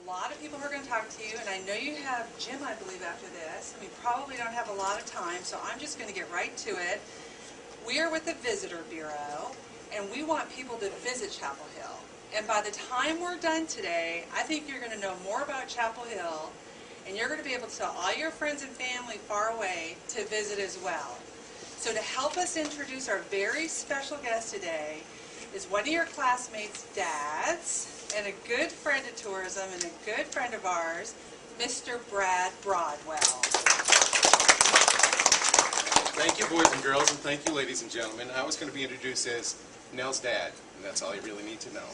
a lot of people who are going to talk to you, and I know you have Jim, I believe, after this. We probably don't have a lot of time, so I'm just going to get right to it. We are with the Visitor Bureau, and we want people to visit Chapel Hill. And by the time we're done today, I think you're going to know more about Chapel Hill, and you're going to be able to tell all your friends and family far away to visit as well. So to help us introduce our very special guest today is one of your classmates' dads, and a good friend of tourism and a good friend of ours, Mr. Brad Broadwell. Thank you, boys and girls, and thank you, ladies and gentlemen. I was going to be introduced as Nell's dad, and that's all you really need to know.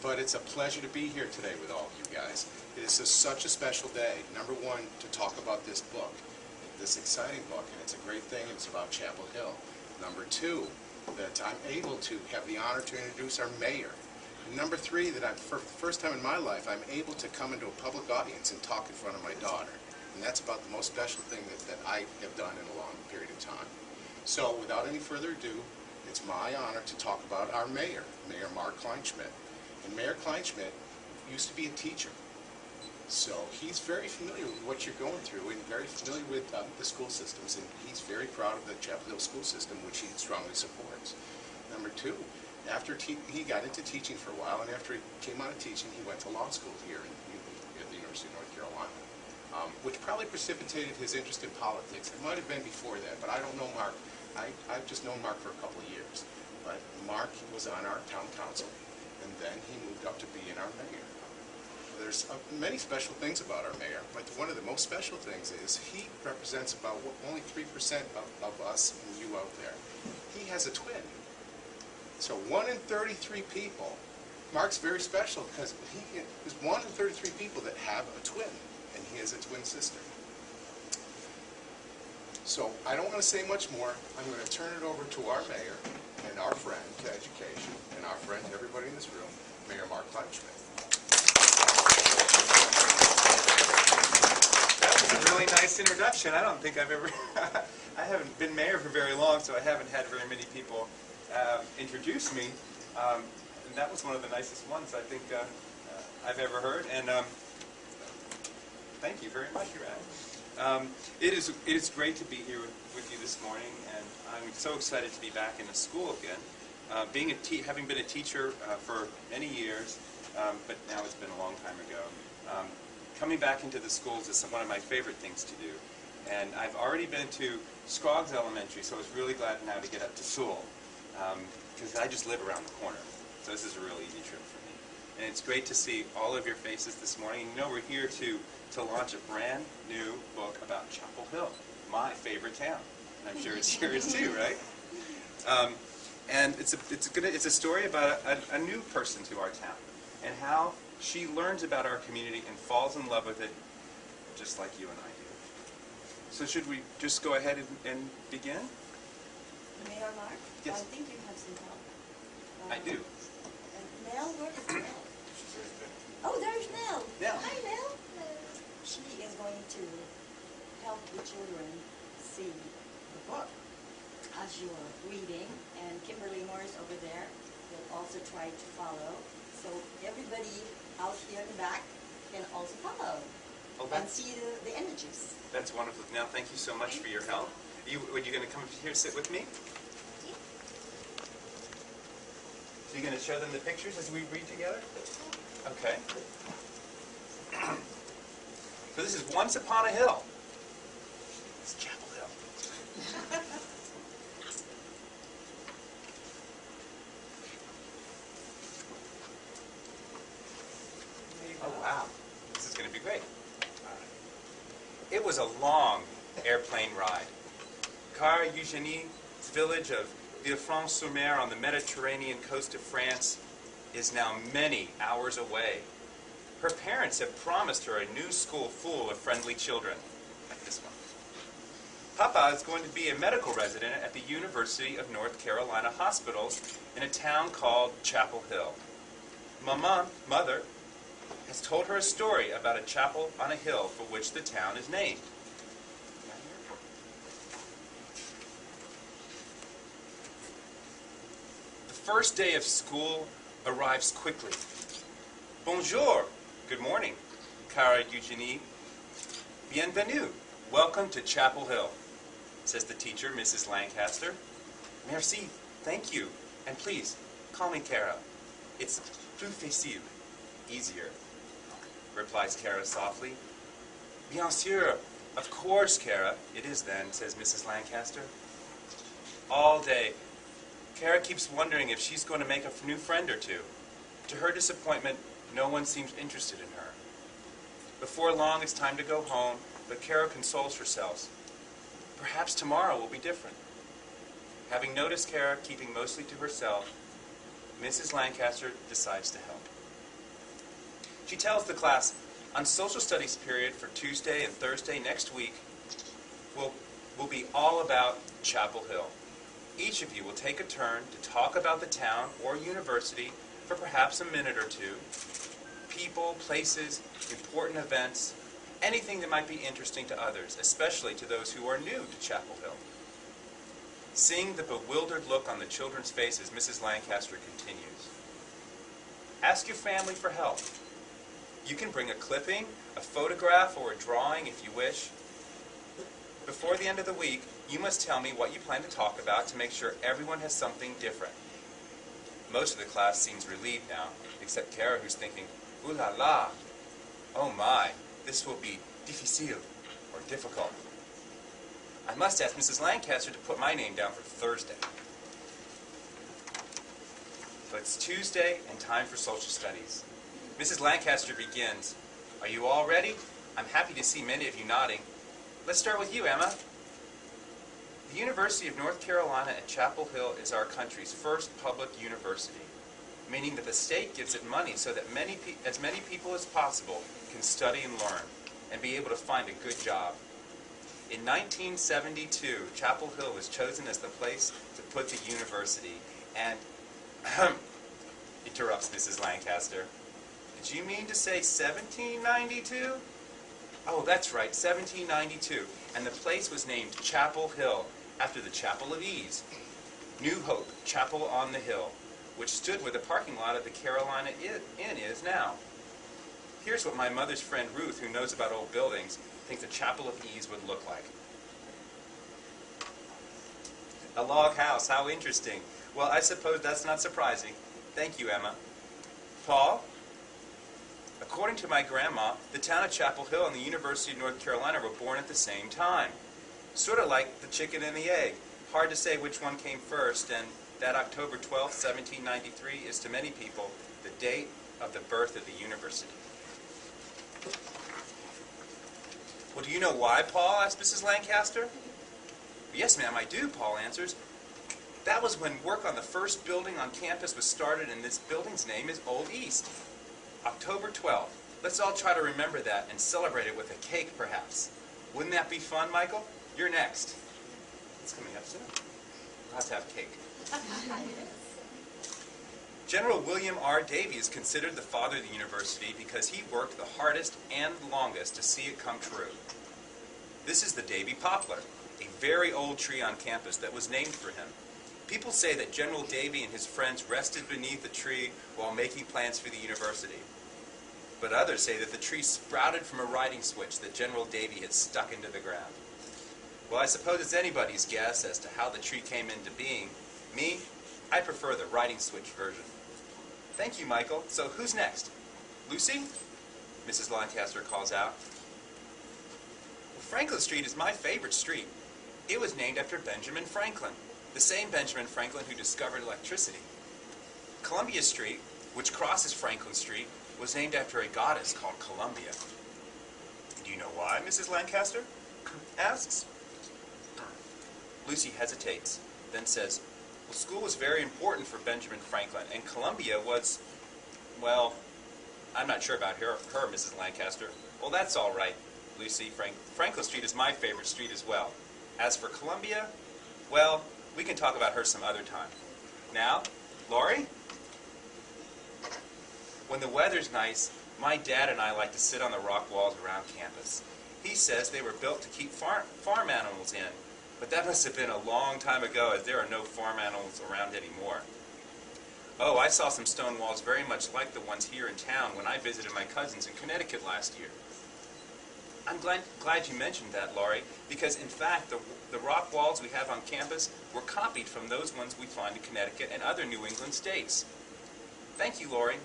But it's a pleasure to be here today with all of you guys. It is such a special day. Number one, to talk about this book, this exciting book, and it's a great thing, and it's about Chapel Hill. Number two, that I'm able to have the honor to introduce our mayor. And number three, that for the first time in my life, I'm able to come into a public audience and talk in front of my daughter. And that's about the most special thing that I have done in a long period of time. So without any further ado, it's my honor to talk about our mayor, Mayor Mark Kleinschmidt. And Mayor Kleinschmidt used to be a teacher. So he's very familiar with what you're going through and very familiar with the school systems, and he's very proud of the Chapel Hill school system, which he strongly supports. Number two, after he got into teaching for a while, and after he came out of teaching, he went to law school here at the University of North Carolina, which probably precipitated his interest in politics. It might have been before that, but I don't know Mark. I've just known Mark for a couple of years. But Mark was on our town council, and then he moved up to being our mayor. There's many special things about our mayor, but one of the most special things is he represents about only 3% of us and you out there. He has a twin. So 1 in 33 people. Mark's very special because he is 1 in 33 people that have a twin, and he has a twin sister. So I don't want to say much more. I'm going to turn it over to our mayor and our friend to education, and our friend to everybody in this room, Mayor Mark Kleinschmidt. That was a really nice introduction. I don't think I've ever, I haven't been mayor for very long, so I haven't had very many people introduce me. And that was one of the nicest ones I think I've ever heard. And thank you very much, Brad. It is great to be here with you this morning, and I'm so excited to be back in the school again. Having been a teacher for many years, but now it's been a long time ago. Coming back into the schools is one of my favorite things to do. And I've already been to Scroggs Elementary, so I was really glad now to get up to Seawell, because I just live around the corner. So this is a real easy trip for me. And it's great to see all of your faces this morning. You know, we're here to launch a brand new book about Chapel Hill, my favorite town. And I'm sure it's yours too, right? And it's a story about a new person to our town, and how she learns about our community and falls in love with it, just like you and I do. So should we just go ahead and begin? Mayor Mark? Yes. I think you have some help. I do. Nell, where is Nell? Oh, there's Nell. Nell. Hi, Nell. She is going to help the children see the book as you are reading, and Kimberly Morris over there will also try to follow. So everybody out here in the back can also follow and see the images. That's wonderful. Now, thank you so much for your help. Are you going to come up here and sit with me? So you're going to show them the pictures as we read together? Okay. So this is Once Upon a Hill. It's Chapel Hill. Oh, wow. This is going to be great. It was a long airplane ride. Car Eugénie's village of Villefranche-sur-Mer on the Mediterranean coast of France is now many hours away. Her parents have promised her a new school full of friendly children, like this one. Papa is going to be a medical resident at the University of North Carolina Hospitals in a town called Chapel Hill. Mother, has told her a story about a chapel on a hill for which the town is named. The first day of school arrives quickly. Bonjour, good morning. Cara Eugenie. Bienvenue. Welcome to Chapel Hill, says the teacher, Mrs. Lancaster. Merci. Thank you. And please, call me Cara. It's plus facile. Easier, replies Cara softly. Bien sûr. Of course, Cara. It is then, says Mrs. Lancaster. All day, Cara keeps wondering if she's going to make a new friend or two. To her disappointment, no one seems interested in her. Before long, it's time to go home, but Cara consoles herself. Perhaps tomorrow will be different. Having noticed Cara keeping mostly to herself, Mrs. Lancaster decides to help. She tells the class, on social studies period for Tuesday and Thursday next week, will be all about Chapel Hill. Each of you will take a turn to talk about the town or university for perhaps a minute or two. People, places, important events, anything that might be interesting to others, especially to those who are new to Chapel Hill. Seeing the bewildered look on the children's faces, Mrs. Lancaster continues. Ask your family for help. You can bring a clipping, a photograph, or a drawing if you wish. Before the end of the week, you must tell me what you plan to talk about to make sure everyone has something different. Most of the class seems relieved now, except Cara, who's thinking, ooh la la, oh my, this will be difficile, or difficult. I must ask Mrs. Lancaster to put my name down for Thursday. So it's Tuesday and time for social studies. Mrs. Lancaster begins. Are you all ready? I'm happy to see many of you nodding. Let's start with you, Emma. The University of North Carolina at Chapel Hill is our country's first public university, meaning that the state gives it money so that as many people as possible can study and learn and be able to find a good job. In 1972, Chapel Hill was chosen as the place to put the university, and interrupts Mrs. Lancaster. Did you mean to say 1792? Oh, that's right, 1792. And the place was named Chapel Hill, after the Chapel of Ease. New Hope, Chapel on the Hill, which stood where the parking lot of the Carolina Inn is now. Here's what my mother's friend Ruth, who knows about old buildings, thinks a Chapel of Ease would look like. A log house, how interesting. Well, I suppose that's not surprising. Thank you, Emma. Paul? According to my grandma, the town of Chapel Hill and the University of North Carolina were born at the same time. Sort of like the chicken and the egg. Hard to say which one came first, and that October 12th, 1793 is to many people the date of the birth of the university. Well, do you know why, Paul? Asked Mrs. Lancaster. Yes, ma'am, I do, Paul answers. That was when work on the first building on campus was started, and this building's name is Old East. October 12th. Let's all try to remember that and celebrate it with a cake, perhaps. Wouldn't that be fun, Michael? You're next. It's coming up soon. We'll have to have cake. General William R. Davie is considered the father of the university because he worked the hardest and longest to see it come true. This is the Davie poplar, a very old tree on campus that was named for him. People say that General Davie and his friends rested beneath the tree while making plans for the university. But others say that the tree sprouted from a writing switch that General Davie had stuck into the ground. Well, I suppose it's anybody's guess as to how the tree came into being. Me, I prefer the writing switch version. Thank you, Michael. So who's next? Lucy? Mrs. Lancaster calls out. Well, Franklin Street is my favorite street. It was named after Benjamin Franklin, the same Benjamin Franklin who discovered electricity. Columbia Street, which crosses Franklin Street, was named after a goddess called Columbia. Do you know why, Mrs. Lancaster? Asks. Lucy hesitates, then says, well, school was very important for Benjamin Franklin, and Columbia was, well, I'm not sure about her, Mrs. Lancaster. Well, that's all right, Lucy. Franklin Street is my favorite street as well. As for Columbia, well, we can talk about her some other time. Now, Laurie? When the weather's nice, my dad and I like to sit on the rock walls around campus. He says they were built to keep farm animals in, but that must have been a long time ago, as there are no farm animals around anymore. Oh, I saw some stone walls very much like the ones here in town when I visited my cousins in Connecticut last year. I'm glad you mentioned that, Laurie, because in fact the rock walls we have on campus were copied from those ones we find in Connecticut and other New England states. Thank you, Laurie.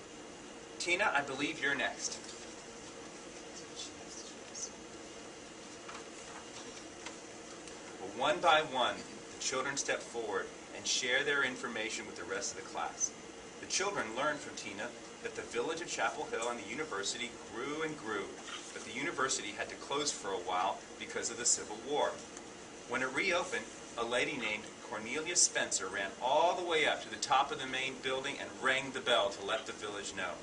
Tina, I believe you're next. Well, one by one, the children step forward and share their information with the rest of the class. The children learned from Tina that the village of Chapel Hill and the university grew and grew, but the university had to close for a while because of the Civil War. When it reopened, a lady named Cornelia Spencer ran all the way up to the top of the main building and rang the bell to let the village know.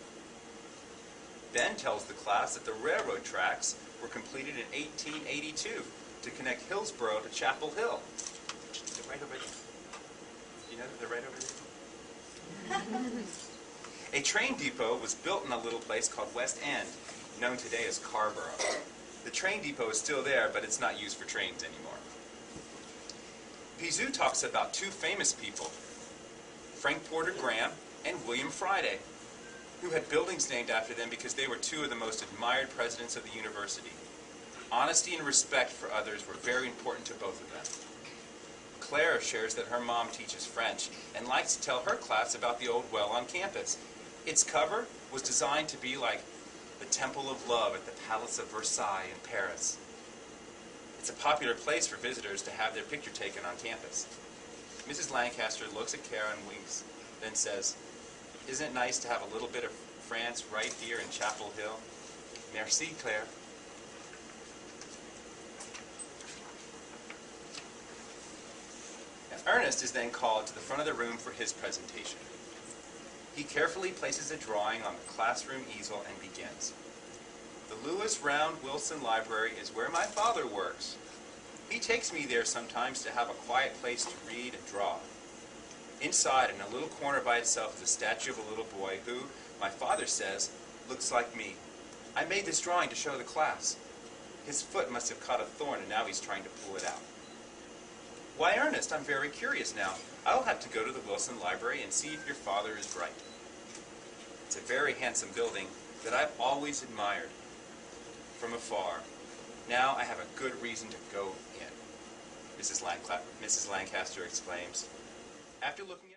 Ben tells the class that the railroad tracks were completed in 1882 to connect Hillsborough to Chapel Hill. They're right over there. You know that they're right over there? A train depot was built in a little place called West End, known today as Carborough. The train depot is still there, but it's not used for trains anymore. Pizu talks about two famous people, Frank Porter Graham and William Friday, who had buildings named after them because they were two of the most admired presidents of the university. Honesty and respect for others were very important to both of them. Claire shares that her mom teaches French and likes to tell her class about the old well on campus. Its cover was designed to be like the Temple of Love at the Palace of Versailles in Paris. It's a popular place for visitors to have their picture taken on campus. Mrs. Lancaster looks at Kara and winks, then says, "Isn't it nice to have a little bit of France right here in Chapel Hill?" Merci, Claire. Now, Ernest is then called to the front of the room for his presentation. He carefully places a drawing on the classroom easel and begins. "The Lewis Round Wilson Library is where my father works. He takes me there sometimes to have a quiet place to read and draw. Inside, in a little corner by itself, is a statue of a little boy who, my father says, looks like me. I made this drawing to show the class. His foot must have caught a thorn and now he's trying to pull it out." "Why, Ernest, I'm very curious now. I'll have to go to the Wilson Library and see if your father is right. It's a very handsome building that I've always admired from afar. Now I have a good reason to go in," Mrs. Lancaster exclaims. After looking